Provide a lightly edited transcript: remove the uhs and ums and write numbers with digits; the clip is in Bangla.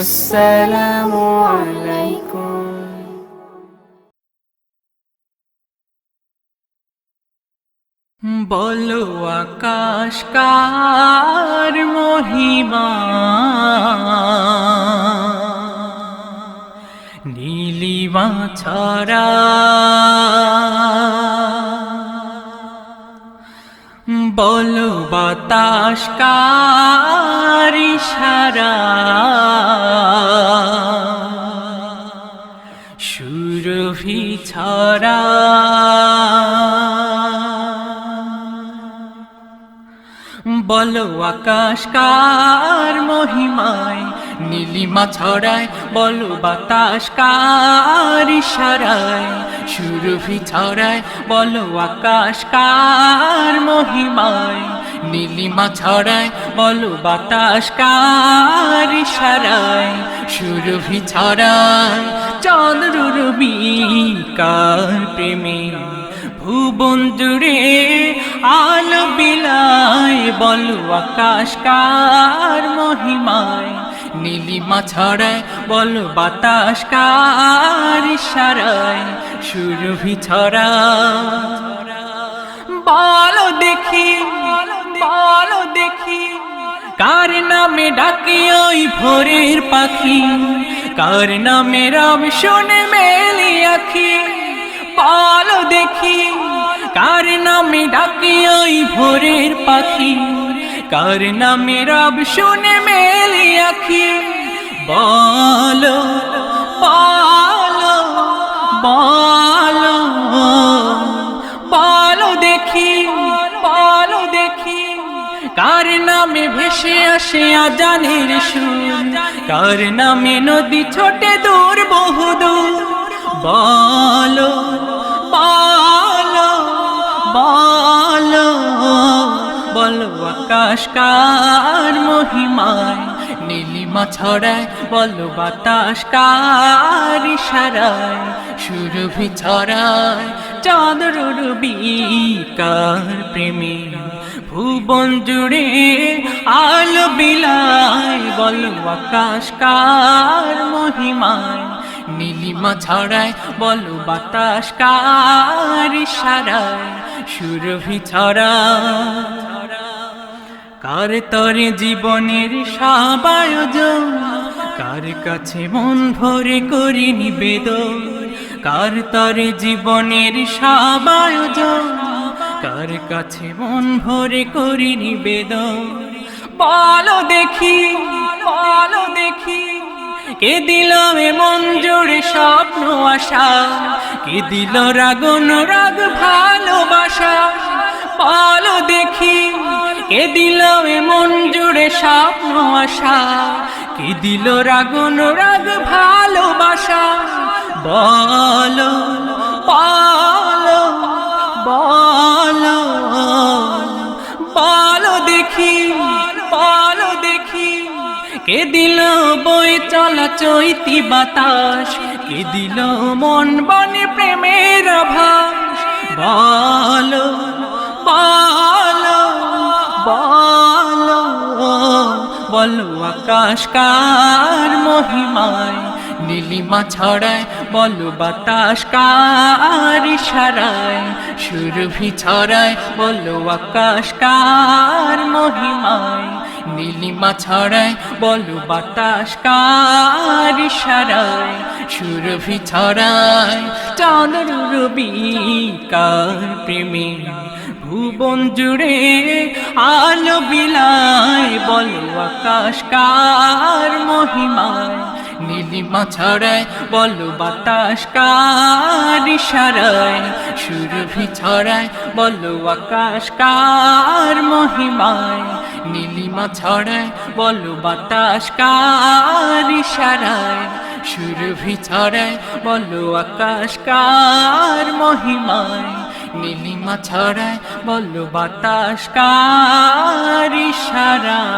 আসসালামু আলাইকুম। বলো আকাশ কার মহিমা, নীলিমা ছড়া। বলো বাতাস কার ইশারা, সুরভি ছড়া। বলো আকাশ কার মহিমায়, নীলিমা ছড়ায়। বলো বাতাস কার ইশারায়, সুরভি ছড়ায়। বলো আকাশ কার মহিমায়, নীলিমা ছড়ায়। বলো বাতাস কার ইশারায়, সুরভি ছড়ায়। চন্দ্র রবি কার প্রেমে, ভুবন জুড়ে আলো বিলায়। বলো আকাশ কার মহিমায়, নীলিমা ছড়ায়। বলো বাতাস কার ইশারায়, সুরভি ছড়ায়। বলো দেখি, বলো দেখি, কার নামে ডাকে ওই ভোরের পাখি, কার নামে রব শুনে মেলি আখি। বলো দেখি, কার নামে ডাকে ওই ভোরের পাখি, কার নামে রব শুনে মেলি আখি। বলো বলো বলো বলো দেখি, বলো দেখি, কার নামে ভেসে আসে আজানের সুর, কার নামে নদী ছোটে দূর বহুদূর। বলো বলো বলো বলো আকাশ কার মহিমায়, নীলিমা ছড়ায়। বলো বাতাস কার ইশারায়, সুরভি ছড়ায়। চন্দ্র রবি কার প্রেমে, ভুবন জুড়ে আলো বিলায়। বলো আকাশ কার মহিমায়, নীলিমা ছড়ায়। বলো বাতাস কার ইশারায়, সুরভি ছড়ায়। কার তরে জীবনের সব আয়োজন, কার কাছে মন ভরে করি নিবেদন। কার তরে জীবনের সব আয়োজন, কার কাছে মন ভরে করি নিবেদন। বলো দেখি, বলো দেখি, কে দিল এ মন জুড়ে স্বপ্ন আশা, কে দিল রাগন রাগ ভালোবাসা। বলো দেখি, কে দিল এ মন জুড়ে স্বপ্ন আশা, কে দিল রাগন রাগ ভালোবাসা। বলো বলো বলো বলো দেখি, বলো দেখি, কে দিল বই চলা চৈতি বাতাস, কে দিল মন বনে প্রেমের আভাস। বলো বলো বলো বলো আকাশ কার মহিমায়, নীলিমা ছড়ায়। বলো বাতাস কার ইশারায়, সুরভি ছড়ায়। বলো আকাশ কার মহিমায়, নীলিমা ছড়ায়। বলো বাতাস কার ইশারায়, সুরভি ছড়ায়। চন্দ্র রবি কার প্রেমে, ভুবন জুড়ে আলো বিলায়। বলো আকাশ কার মহিমায়, নীলিমা ছড়ায়। বলো বাতাস কার ইশারায়, সুরভি ছড়ায়। বলো আকাশ কার মহিমায়, নীলিমা ছড়ায়। বলো বাতাস কার ইশারায়, সুরভি ছড়ায়। বলো আকাশ কার মহিমায়, নীলিমা ছড়ায়। বলো বাতাস কার ইশারায়।